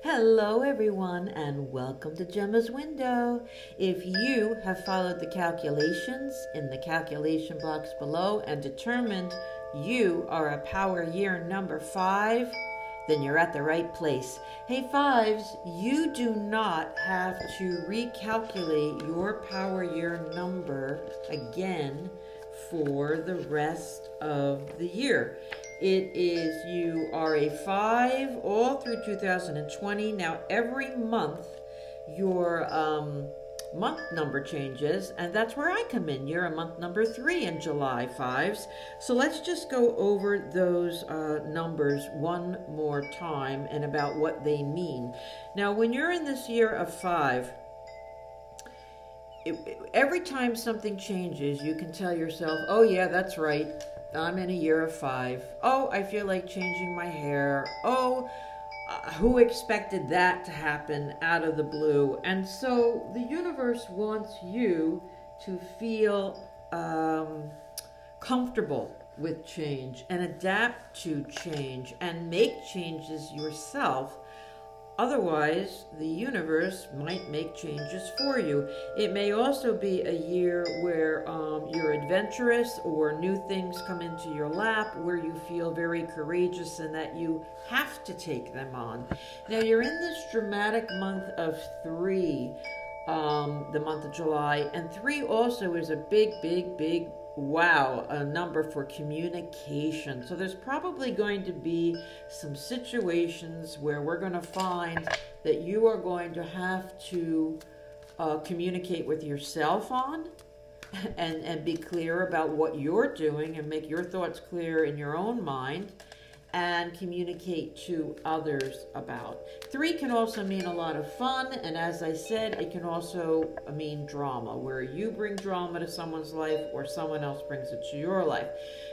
Hello, everyone, and welcome to Gemma's Window. If you have followed the calculations in the calculation box below and determined you are a power year number 5, then you're at the right place. Hey, 5s, you do not have to recalculate your power year number again for the rest of the year. It is, you are a 5 all through 2020. Now, every month, your month number changes, and that's where I come in. You're a month number 3 in July, 5s. So let's just go over those numbers one more time and about what they mean. Now, when you're in this year of 5, every time something changes, you can tell yourself, oh yeah, that's right, I'm in a year of 5. Oh, I feel like changing my hair. Oh, who expected that to happen out of the blue? And so the universe wants you to feel comfortable with change and adapt to change and make changes yourself. Otherwise, the universe might make changes for you. It may also be a year where you're adventurous or new things come into your lap where you feel very courageous and that you have to take them on. Now, you're in this dramatic month of 3, the month of July, and 3 also is a big wow, a number for communication. So there's probably going to be some situations where we're going to find that you are going to have to communicate with yourself on and be clear about what you're doing and make your thoughts clear in your own mind and communicate to others about. 3 can also mean a lot of fun, and as I said, it can also mean drama, where you bring drama to someone's life or someone else brings it to your life.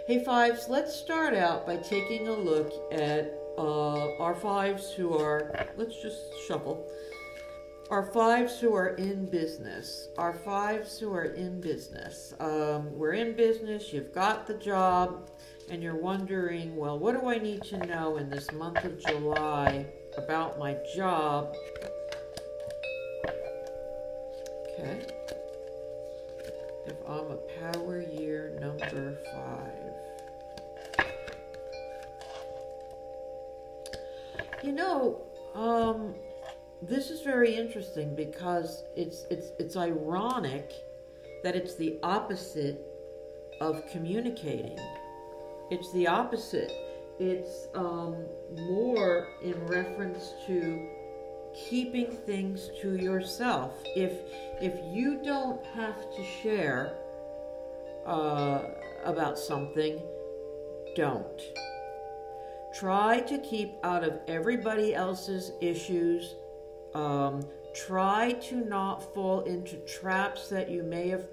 Hey, 5s, let's start out by taking a look at our 5s who are, let's just shuffle, our 5s who are in business. Our 5s who are in business. We're in business, you've got the job, and you're wondering, well, what do I need to know in this month of July about my job? Okay. If I'm a power year number 5. You know, this is very interesting because it's ironic that it's the opposite of communicating. It's the opposite. It's more in reference to keeping things to yourself. If you don't have to share about something, don't. Try to keep out of everybody else's issues. Try to not fall into traps that you may have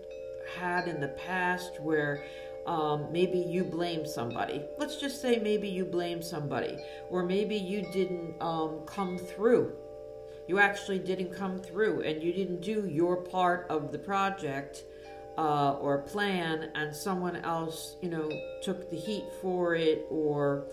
had in the past where maybe you blame somebody. Let's just say maybe you blame somebody, or maybe you didn't come through. You actually didn't come through, and you didn't do your part of the project or plan, and someone else, took the heat for it, or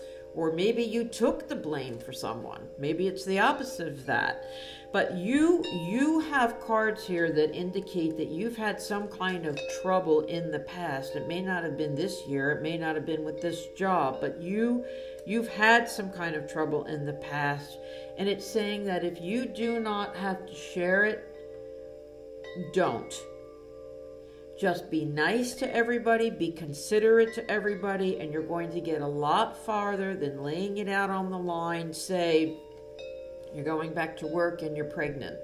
maybe you took the blame for someone. Maybe it's the opposite of that. But you have cards here that indicate that you've had some kind of trouble in the past. It may not have been this year, it may not have been with this job, but you've had some kind of trouble in the past. And it's saying that if you do not have to share it, don't. Just be nice to everybody, be considerate to everybody, and you're going to get a lot farther than laying it out on the line. Say, you're going back to work and you're pregnant.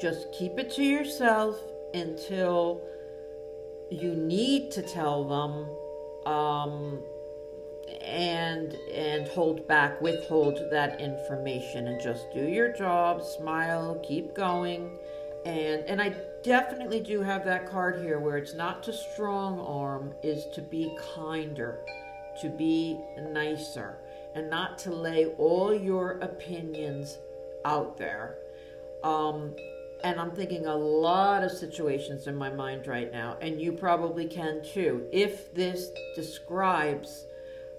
Just keep it to yourself until you need to tell them, and withhold that information, and just do your job, smile, keep going. And I definitely do have that card here where it's not to strong arm, is to be kinder, to be nicer, and not to lay all your opinions out there. And I'm thinking a lot of situations in my mind right now, and you probably can too. If this describes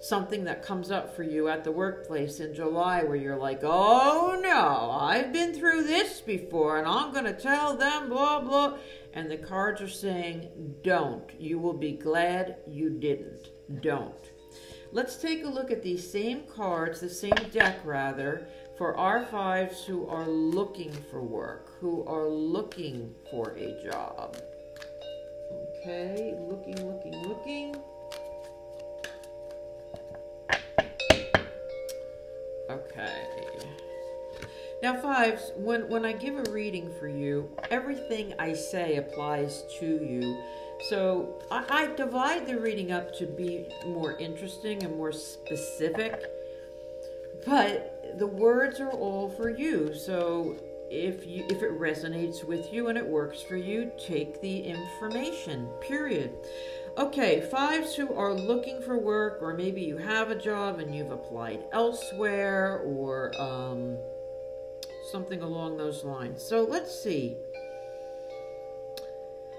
something that comes up for you at the workplace in July where you're like, oh no, I've been through this before and I'm going to tell them blah, blah. And the cards are saying, don't. You will be glad you didn't. Don't. Let's take a look at these same cards, the same deck rather, for our fives who are looking for work, who are looking for a job. Okay, looking. Okay. Now, fives, when I give a reading for you, everything I say applies to you. So I divide the reading up to be more interesting and more specific, but the words are all for you. So if it resonates with you and it works for you, take the information, period. Okay, fives who are looking for work, or maybe you have a job and you've applied elsewhere, or something along those lines. So let's see.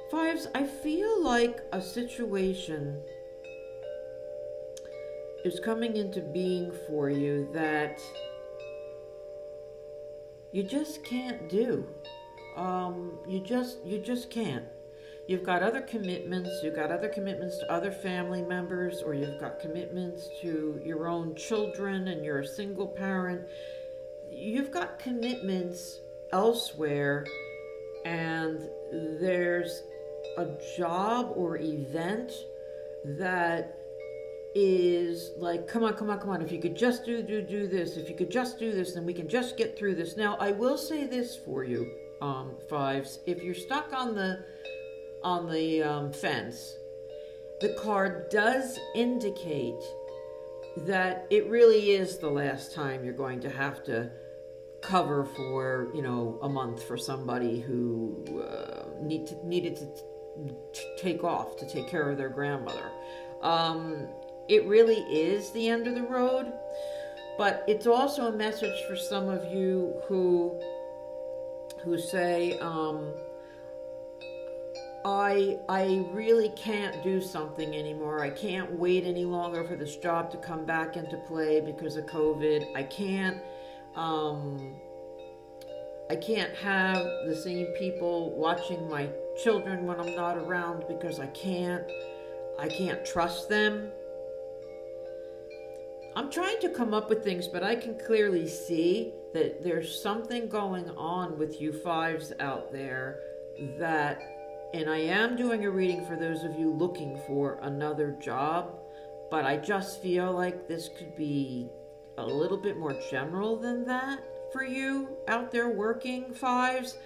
Fives, I feel like a situation is coming into being for you that you just can't do. You just can't. You've got other commitments. You've got other commitments to other family members, or you've got commitments to your own children and you're a single parent. You've got commitments elsewhere, and there's a job or event that is like, come on, if you could just do this, if you could just do this, then we can just get through this. Now, I will say this for you, fives, if you're stuck on the fence, the card does indicate that it really is the last time you're going to have to cover for, a month for somebody who needed to take off to take care of their grandmother. It really is the end of the road, but it's also a message for some of you who say, I really can't do something anymore. I can't wait any longer for this job to come back into play because of COVID. I can't have the same people watching my children when I'm not around because I can't trust them. I'm trying to come up with things, but I can clearly see that there's something going on with you fives out there that, and I am doing a reading for those of you looking for another job, but I just feel like this could be a little bit more general than that for you out there working fives,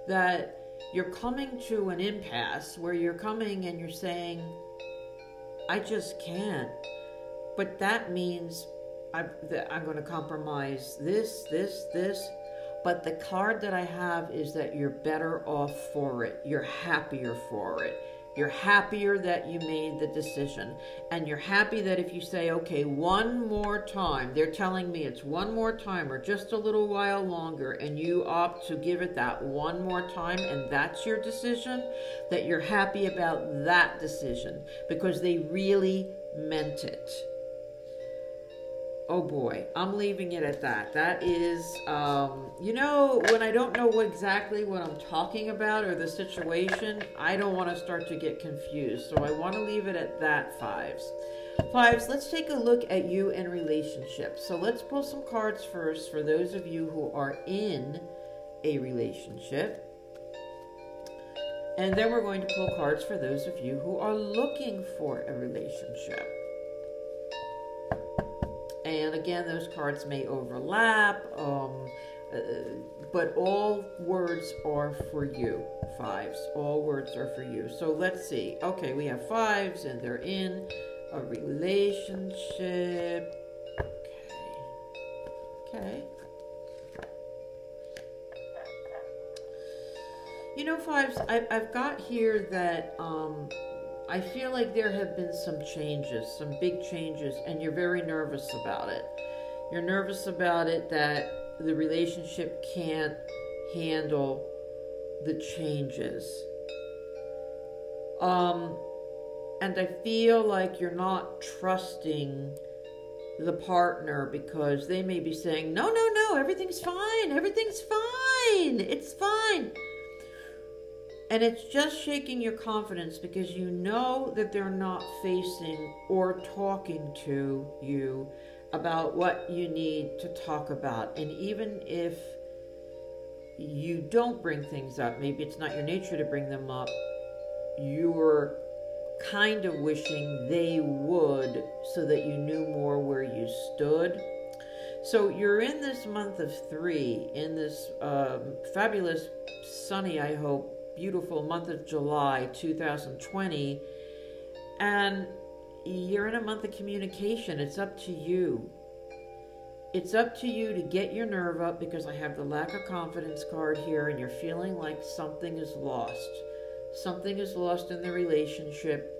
that you're coming to an impasse where you're coming and you're saying, I just can't. But that means I'm going to compromise this. But the card that I have is that you're better off for it. You're happier for it. You're happier that you made the decision. And you're happy that if you say, okay, one more time, they're telling me it's one more time or just a little while longer, and you opt to give it that one more time, and that's your decision, that you're happy about that decision because they really meant it. Oh boy, I'm leaving it at that. That is, when I don't know exactly what I'm talking about or the situation, I don't want to start to get confused. So I want to leave it at that, fives. Fives, let's take a look at you and relationships. So let's pull some cards first for those of you who are in a relationship. And then we're going to pull cards for those of you who are looking for a relationship. And again, those cards may overlap, but all words are for you, fives. All words are for you. So let's see. Okay, we have fives and they're in a relationship. Okay. Fives, I've got here that I feel like there have been some changes, some big changes, and you're very nervous about it. You're nervous about it that the relationship can't handle the changes. And I feel like you're not trusting the partner, because they may be saying, no, no, no, everything's fine, it's fine. And it's just shaking your confidence, because you know that they're not facing or talking to you about what you need to talk about. And even if you don't bring things up, maybe it's not your nature to bring them up, you're kind of wishing they would, so that you knew more where you stood. So you're in this month of 3, in this fabulous, sunny, I hope, beautiful month of July 2020, and you're in a month of communication. It's up to you. It's up to you to get your nerve up, because I have the lack of confidence card here, and you're feeling like something is lost. Something is lost in the relationship,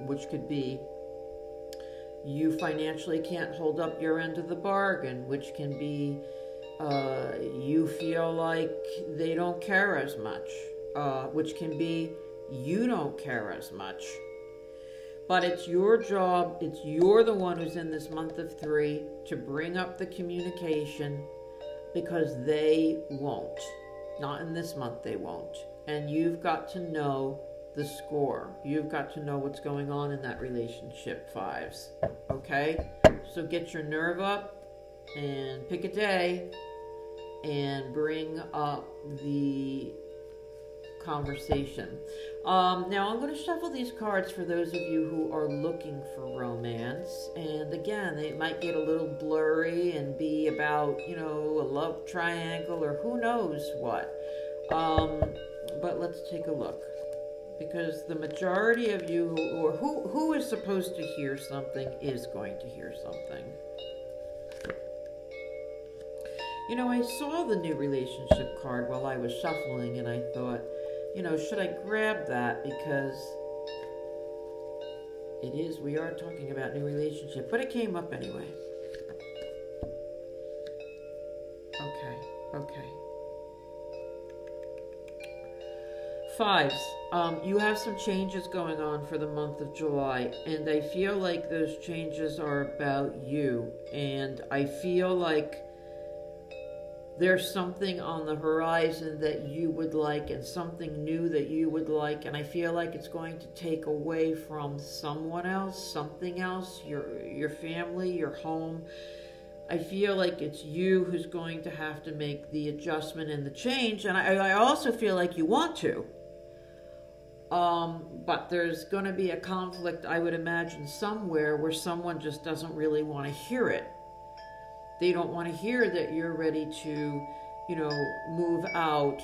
which could be you financially can't hold up your end of the bargain, which can be you feel like they don't care as much, which can be you don't care as much. But it's your job, you're the one who's in this month of 3 to bring up the communication, because they won't. Not in this month, they won't. And you've got to know the score. You've got to know what's going on in that relationship, 5s. Okay? So get your nerve up and pick a day and bring up the conversation. Now I'm going to shuffle these cards for those of you who are looking for romance. And again, they might get a little blurry and be about, a love triangle or who knows what. But let's take a look, because the majority of you who is supposed to hear something is going to hear something. I saw the new relationship card while I was shuffling, and I thought, should I grab that, because we are talking about new relationship, but it came up anyway. Okay. 5s, you have some changes going on for the month of July, and I feel like those changes are about you, and I feel like there's something on the horizon that you would like, and something new that you would like, and I feel like it's going to take away from someone else, something else, your family, your home. I feel like it's you who's going to have to make the adjustment and the change, and I also feel like you want to. But there's going to be a conflict, I would imagine, somewhere where someone just doesn't really want to hear it. They don't want to hear that you're ready to, move out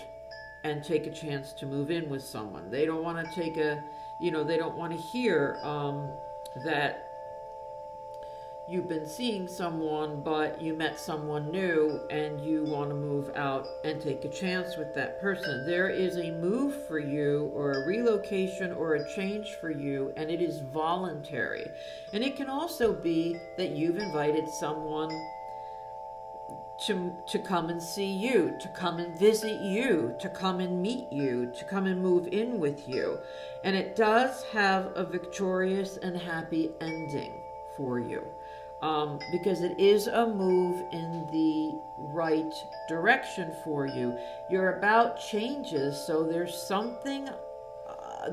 and take a chance to move in with someone. They don't want to they don't want to hear that you've been seeing someone, but you met someone new and you want to move out and take a chance with that person. There is a move for you, or a relocation, or a change for you, and it is voluntary. And it can also be that you've invited someone to come and see you, to come and visit you, to come and meet you, to come and move in with you. And it does have a victorious and happy ending for you, because it is a move in the right direction for you. You're about changes, so there's something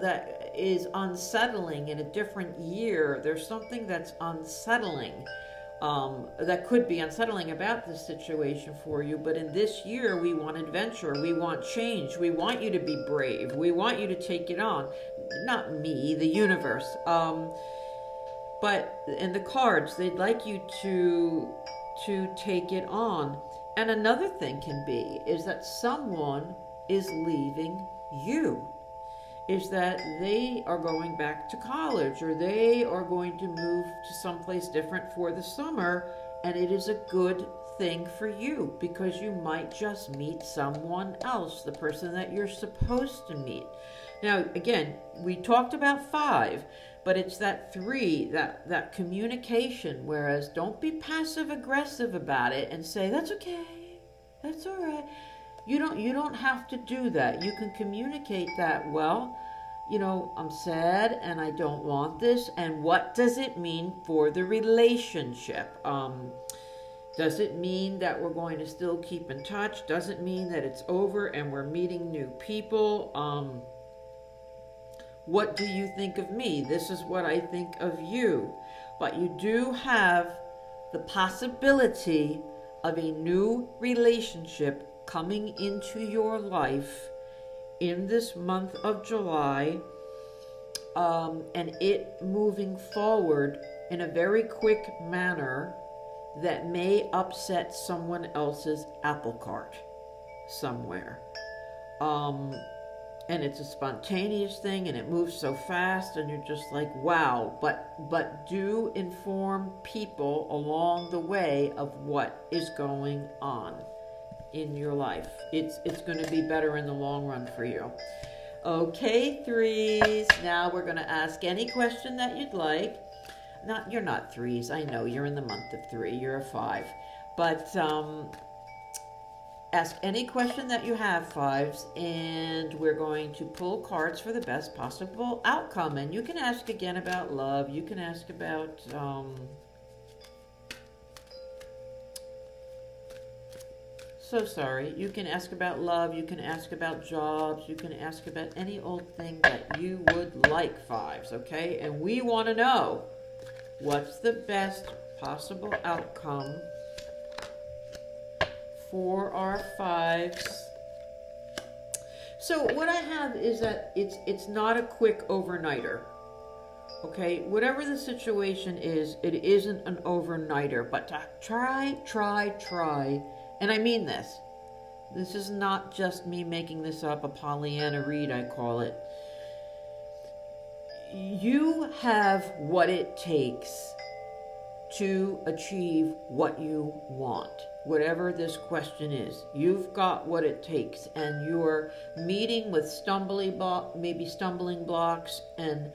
that is unsettling in a different year. There's something that's unsettling. That could be unsettling about this situation for you, but in this year we want adventure, we want change, we want you to be brave, we want you to take it on. Not me, the universe. But in the cards, they'd like you to take it on. And another thing can be is that someone is leaving you. Is that they are going back to college, or they are going to move to someplace different for the summer, and it is a good thing for you, because you might just meet someone else, the person that you're supposed to meet. Now, again, we talked about 5, but it's that 3, that communication, whereas don't be passive aggressive about it and say, that's okay, that's all right. You don't have to do that. You can communicate that well. I'm sad and I don't want this. And what does it mean for the relationship? Does it mean that we're going to still keep in touch? Does it mean that it's over and we're meeting new people? What do you think of me? This is what I think of you. But you do have the possibility of a new relationship coming into your life in this month of July, and it moving forward in a very quick manner that may upset someone else's apple cart somewhere. And it's a spontaneous thing, and it moves so fast, and you're just like, wow. But do inform people along the way of what is going on in your life. It's going to be better in the long run for you. Okay, threes. Now we're going to ask any question that you'd like. You're not threes. I know you're in the month of 3. You're a 5. But ask any question that you have, 5s, and we're going to pull cards for the best possible outcome. And you can ask again about love. You can ask about you can ask about love. You can ask about jobs. You can ask about any old thing that you would like, 5s, okay? And we want to know what's the best possible outcome for our 5s. So what I have is that it's not a quick overnighter. Okay, whatever the situation is, it isn't an overnighter, but to try, and I mean this. This is not just me making this up, a Pollyanna read, I call it. You have what it takes to achieve what you want. Whatever this question is, you've got what it takes, and you're meeting with stumbling blocks and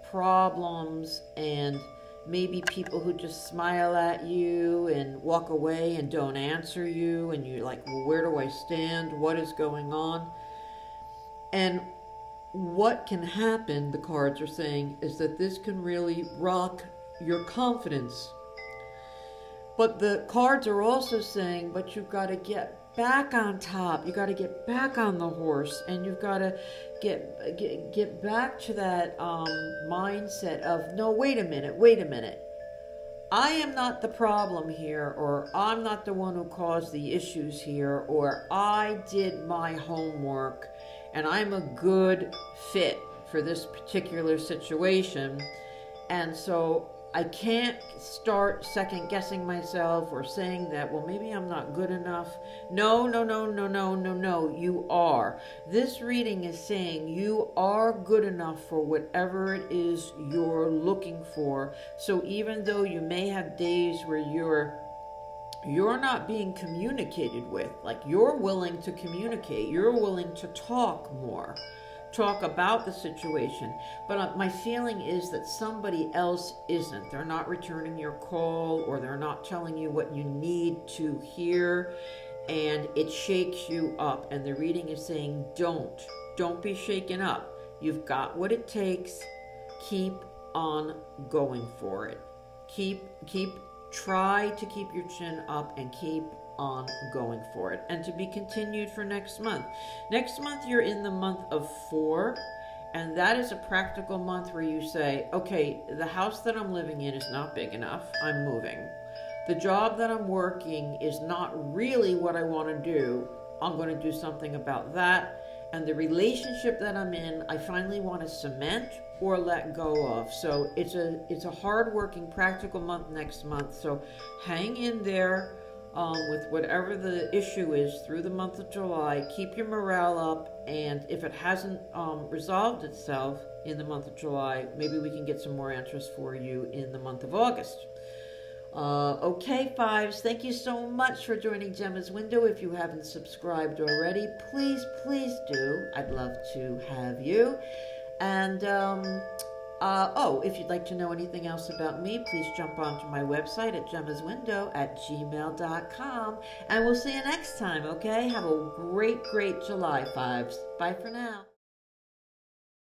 problems, and maybe people who just smile at you and walk away and don't answer you, and you're like, well, where do I stand? What is going on? And what can happen, the cards are saying, is that this can really rock your confidence. But the cards are also saying, but you've got to get back on top. You got to get back on the horse, and you've got to get back to that mindset of, no, wait a minute. I am not the problem here, or I'm not the one who caused the issues here, or I did my homework and I'm a good fit for this particular situation. And so I can't start second guessing myself or saying that, well, maybe I'm not good enough. No, you are. This reading is saying you are good enough for whatever it is you're looking for. So even though you may have days where you're not being communicated with, like you're willing to communicate, you're willing to talk more, talk about the situation, but my feeling is that somebody else isn't. They're not returning your call, or they're not telling you what you need to hear, and it shakes you up. And the reading is saying, don't be shaken up. You've got what it takes. Keep on going for it. Try to keep your chin up and keep on going for it. And to be continued for next month. Next month, you're in the month of 4, and that is a practical month where you say, okay, the house that I'm living in is not big enough. I'm moving. The job that I'm working is not really what I want to do. I'm going to do something about that. And the relationship that I'm in, I finally want to cement or let go of. So it's a hard-working, practical month next month. So hang in there with whatever the issue is through the month of July. Keep your morale up, and if it hasn't resolved itself in the month of July, maybe we can get some more answers for you in the month of August. Okay, 5s, thank you so much for joining Jemma's Window. If you haven't subscribed already, please do. I'd love to have you. And if you'd like to know anything else about me, please jump onto my website at gemmaswindow@gmail.com, and we'll see you next time. Okay, have a great July, 5s. Bye for now.